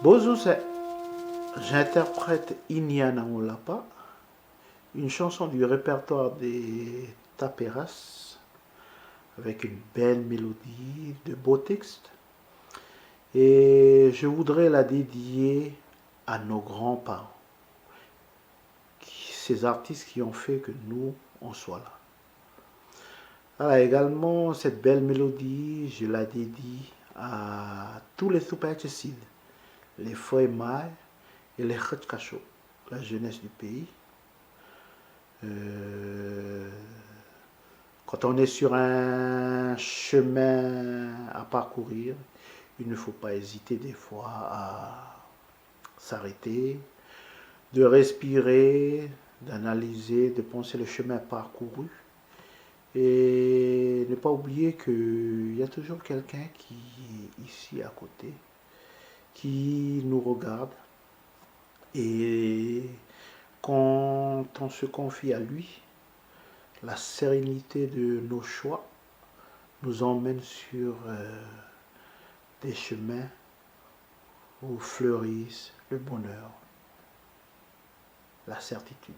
Bonjour, j'interprète Inyana Molapa, une chanson du répertoire des Taperas, avec une belle mélodie, de beaux textes. Et je voudrais la dédier à nos grands-parents, ces artistes qui ont fait que nous, on soit là. Alors également, cette belle mélodie, je la dédie à tous les Tupacessides, les Foemai et les Khetkacho, la jeunesse du pays. Quand on est sur un chemin à parcourir, il ne faut pas hésiter des fois à s'arrêter, de respirer, d'analyser, de penser le chemin parcouru. Et ne pas oublier qu'il y a toujours quelqu'un qui est ici à côté, qui nous regarde. Et quand on se confie à lui, la sérénité de nos choix nous emmène sur des chemins où fleurissent le bonheur, la certitude.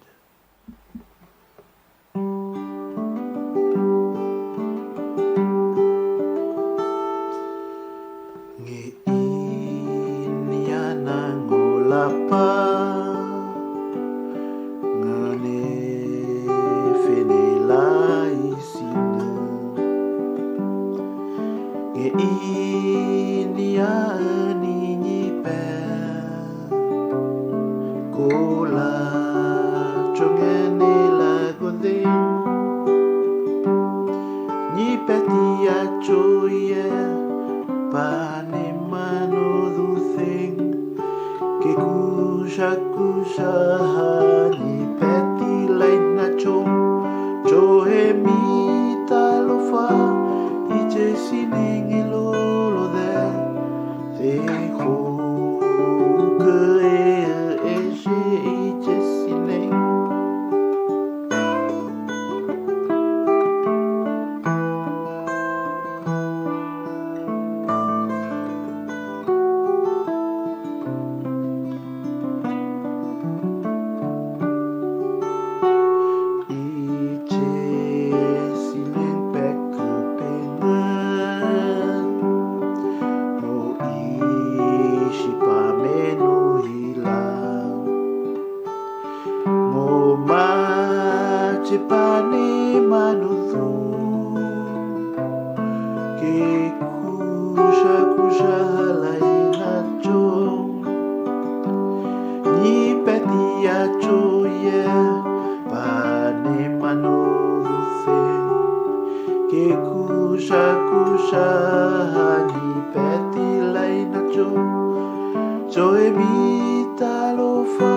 Joe mi talofa